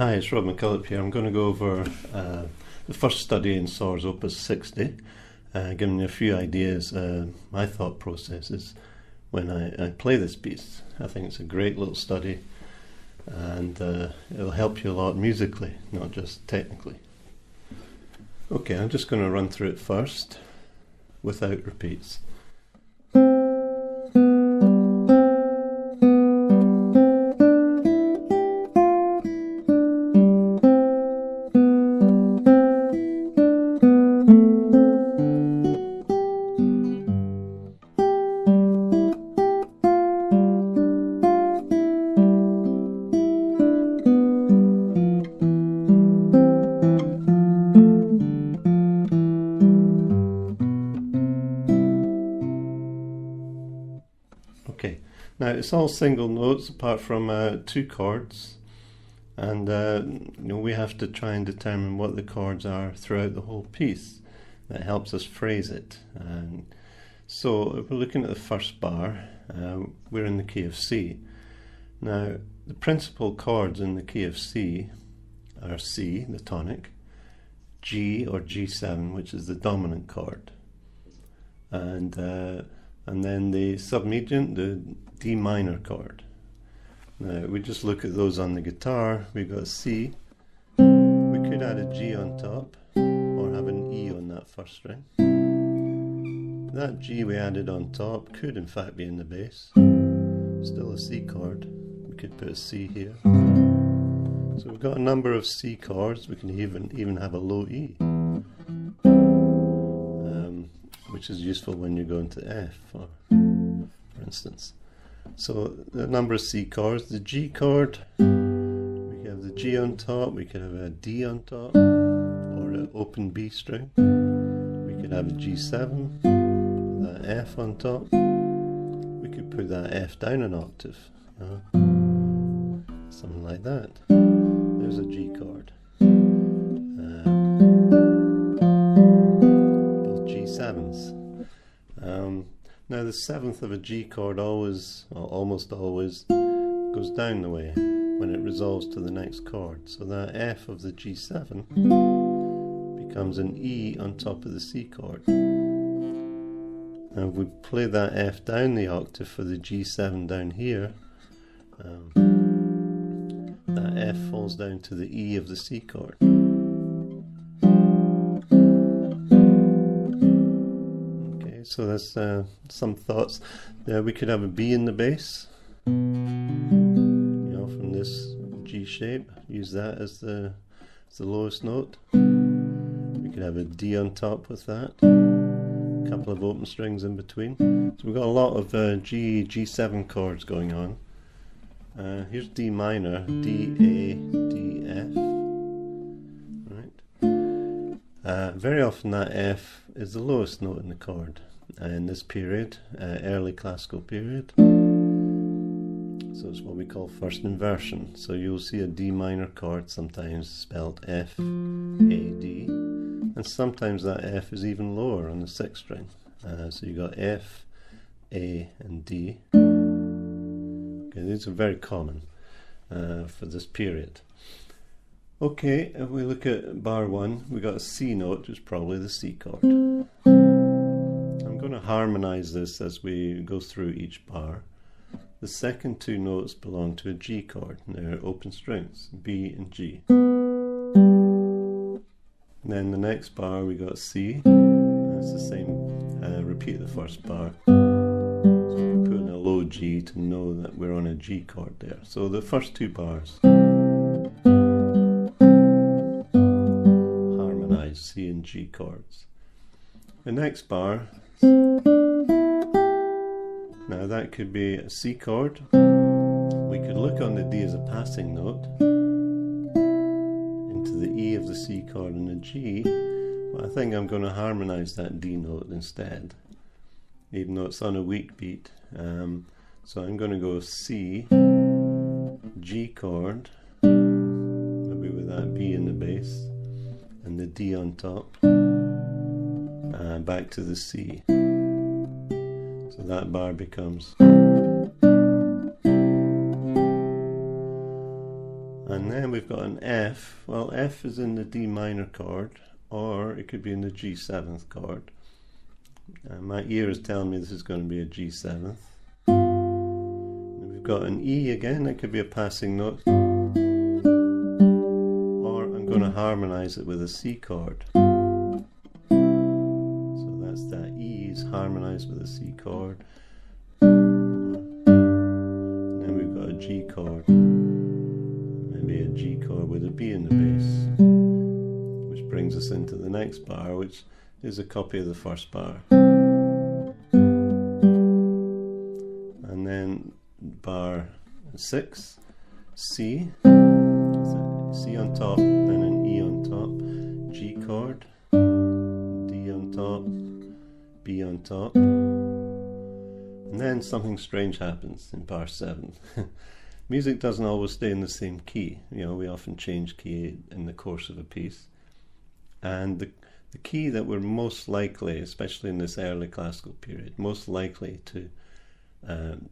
Hi, it's Rob MacKillop here. I'm going to go over the first study in Sor's Opus 60, giving you a few ideas, my thought processes when I play this piece. I think it's a great little study, and it'll help you a lot musically, not just technically. Okay, I'm just going to run through it first, without repeats. Okay, now it's all single notes apart from two chords, and we have to try and determine what the chords are throughout the whole piece. That helps us phrase it. And so if we're looking at the first bar, we're in the key of C. Now the principal chords in the key of C are C, the tonic, G or G7, which is the dominant chord, and then the submediant, the D minor chord. Now we just look at those on the guitar. We've got C. We could add a G on top or have an E on that first string. That G we added on top could in fact be in the bass. Still a C chord. We could put a C here. So we've got a number of C chords. We can even have a low E, which is useful when you go into F, for instance. So the number of C chords, the G chord, we can have the G on top, we could have a D on top, or an open B string. We could have a G7, that F on top. We could put that F down an octave, something like that. There's a G chord. G7s. Now the seventh of a G chord always, or almost always, goes down the way when it resolves to the next chord. So that F of the G7 becomes an E on top of the C chord. Now if we play that F down the octave for the G7 down here, that F falls down to the E of the C chord. So that's some thoughts. We could have a B in the bass, from this G shape. Use that as the lowest note. We could have a D on top with that. A couple of open strings in between. So we've got a lot of G7 chords going on. Here's D minor, D, A, D, F. Right. Very often that F is the lowest note in the chord. In this period, early classical period. So it's what we call first inversion. So you'll see a D minor chord sometimes spelled F, A, D, and sometimes that F is even lower on the sixth string. So you got F, A, and D. Okay, these are very common for this period. Okay, if we look at bar 1, we got a C note, which is probably the C chord. I'm going to harmonize this as we go through each bar. The second two notes belong to a G chord. They're open strings, B and G. And then the next bar we got C. That's the same. Repeat the first bar. So we put in a low G to know that we're on a G chord there. So the first two bars harmonize C and G chords. The next bar, now that could be a C chord. We could look on the D as a passing note into the E of the C chord and the G, but I think I'm going to harmonize that D note instead, even though it's on a weak beat. So I'm going to go C, G chord, maybe with that B in the bass and the D on top. Back to the C. So that bar becomes, and then we've got an F. Well, F is in the D minor chord, or it could be in the G7th chord. My ear is telling me this is going to be a G7th. We've got an E again, that could be a passing note. Or I'm going to harmonize it with a C chord. So that's that E is harmonized with a C chord. And then we've got a G chord. Maybe a G chord with a B in the bass. Which brings us into the next bar, which is a copy of the first bar. And then bar 6, C, C on top, then an E on top, G chord, D on top, B on top, and then something strange happens in bar 7. Music doesn't always stay in the same key. You know, we often change key in the course of a piece, and the key that we're most likely, especially in this early classical period, most likely to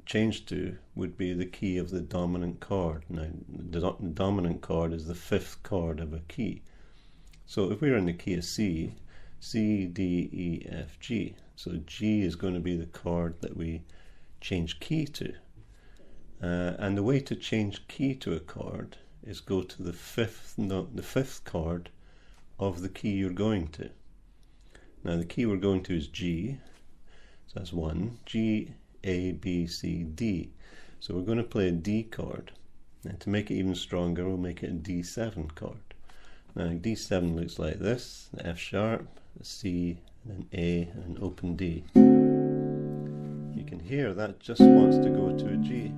change to would be the key of the dominant chord. Now, the dominant chord is the 5th chord of a key. So if we're in the key of C, C, D, E, F, G. So G is going to be the chord that we change key to. And the way to change key to a chord is go to the 5th note, the 5th chord of the key you're going to. Now the key we're going to is G, so that's 1, G, A, B, C, D. So we're going to play a D chord, and to make it even stronger we'll make it a D7 chord. Now D7 looks like this: the F sharp, a C, an A, and an open D. You can hear that just wants to go to a G.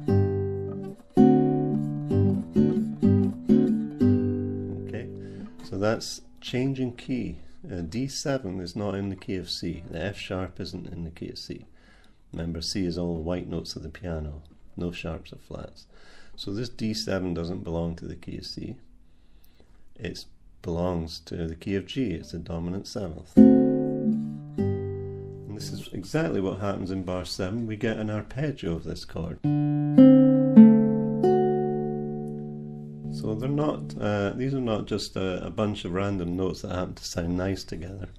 Okay, so that's changing key. D7 is not in the key of C. The F sharp isn't in the key of C. Remember, C is all the white notes of the piano, no sharps or flats. So this D7 doesn't belong to the key of C. It belongs to the key of G. It's the dominant 7th. And this is exactly what happens in bar 7. We get an arpeggio of this chord. So they're not, these are not just a bunch of random notes that happen to sound nice together.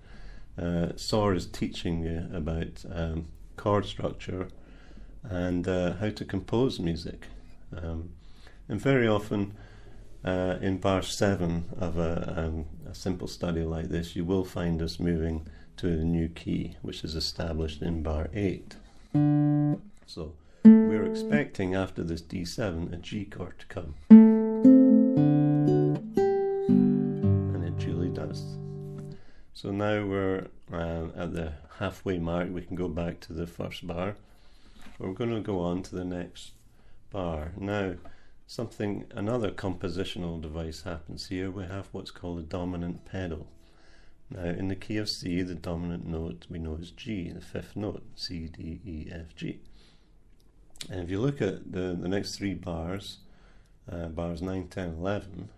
Sor is teaching you about chord structure and how to compose music. And very often in bar 7 of a simple study like this, you will find us moving to a new key, which is established in bar 8. So we're expecting after this D7 a G chord to come. And it duly does. So now we're at the halfway mark. We can go back to the first bar. We're going to go on to the next bar. Now, another compositional device happens here. We have what's called a dominant pedal. Now, in the key of C, the dominant note we know is G, the 5th note, C, D, E, F, G. And if you look at the next 3 bars, bars 9, 10, 11,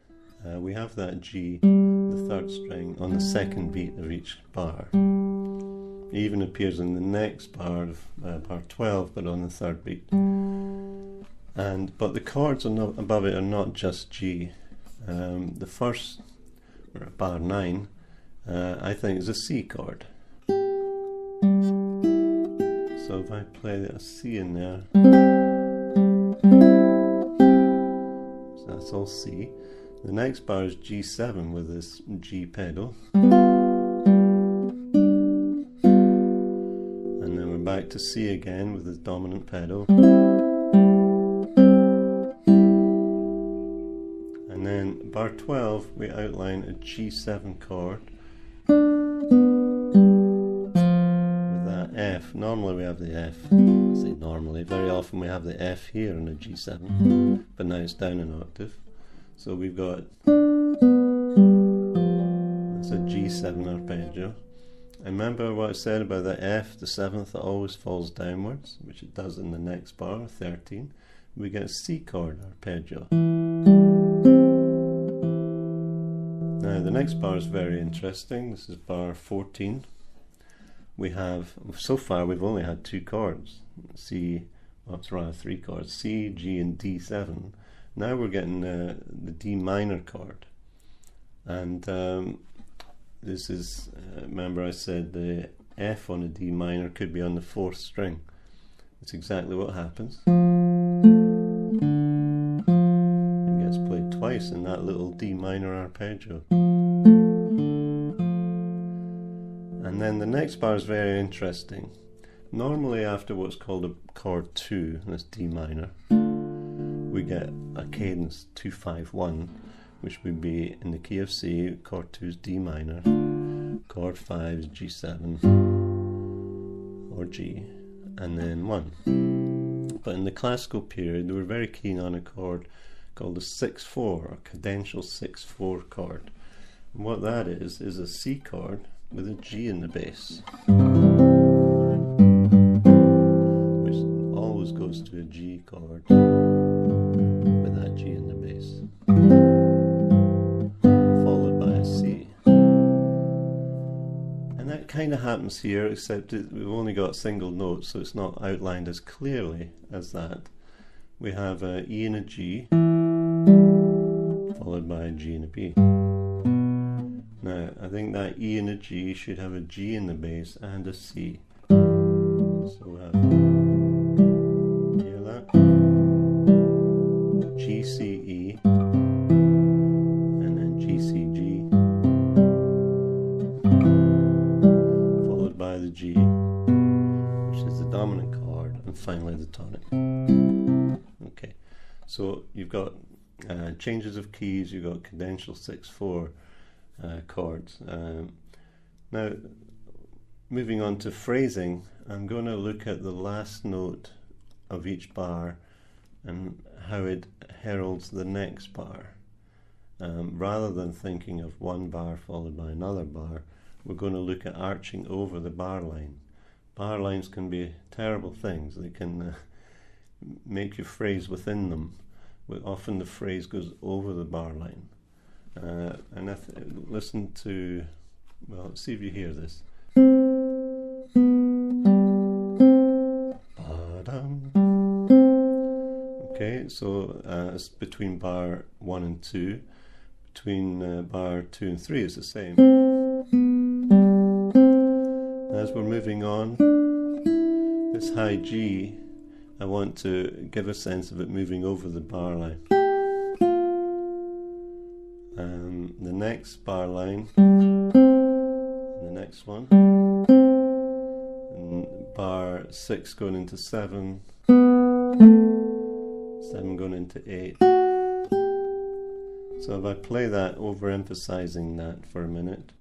we have that G, the 3rd string, on the 2nd beat of each bar. It even appears in the next bar of bar 12, but on the 3rd beat. But the chords above it are not just G. The first, or bar 9, I think is a C chord. So if I play a C in there, so that's all C. The next bar is G7 with this G pedal. And then we're back to C again with the dominant pedal. And then bar 12 we outline a G7 chord with that F. Normally we have the F. I say normally, very often we have the F here in a G7, but now it's down an octave. So we've got, that's a G7 arpeggio. And remember what I said about the F, the 7th, that always falls downwards, which it does in the next bar, 13. We get a C chord arpeggio. Now the next bar is very interesting. This is bar 14. We have, so far we've only had 2 chords. C, well, it's rather 3 chords, C, G and D7. Now we're getting the D minor chord, and this is, remember I said the F on a D minor could be on the 4th string. It's exactly what happens. It gets played twice in that little D minor arpeggio. And then the next bar is very interesting. Normally after what's called a chord 2, that's D minor, we get a cadence 2-5-1, which would be in the key of C, chord 2 is D minor, chord 5 is G7 or G, and then 1. But in the classical period they were very keen on a chord called the 6-4, or cadential 6-4 chord. And what that is a C chord with a G in the bass, which always goes to a G chord with that G in the bass, followed by a C. And that kind of happens here, except we've only got single notes, so it's not outlined as clearly as that. We have a E and a G, followed by a G and a B. Now, I think that E and a G should have a G in the bass and a C. So we have, hear that? G, C, E, and then G, C, G, followed by the G, which is the dominant chord, and finally the tonic. Okay, so you've got changes of keys, you've got cadential 6-4 chords. Now, moving on to phrasing, I'm going to look at the last note of each bar and how it heralds the next bar. Rather than thinking of one bar followed by another bar, we're going to look at arching over the bar line. Bar lines can be terrible things. They can make you phrase within them. Often the phrase goes over the bar line. And listen to, well, see if you hear this. Okay, so it's between bar 1 and 2. Between bar 2 and 3 is the same. As we're moving on, this high G, I want to give a sense of it moving over the bar line. The next bar line, the next one, and bar 6 going into 7, 7 going into 8. So if I play that, overemphasizing that for a minute.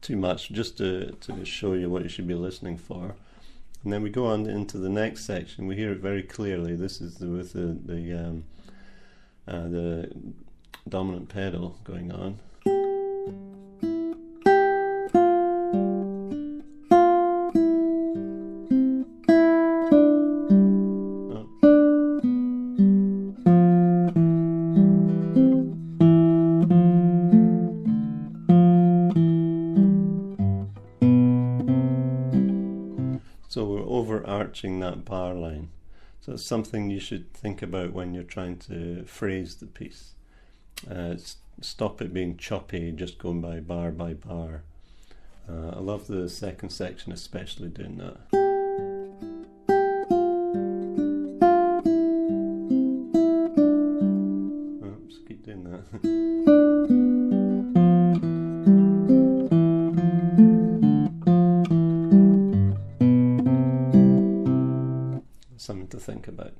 Too much, just to show you what you should be listening for. And then we go on into the next section. We hear it very clearly. This is with the dominant pedal going on. So we're overarching that bar line. So it's something you should think about when you're trying to phrase the piece. Stop it being choppy, just going by bar by bar. I love the second section especially doing that. Just keep doing that. Something to think about.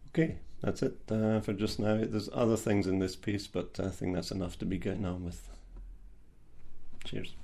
Okay, that's it for just now. There's other things in this piece, but I think that's enough to be getting on with. Cheers.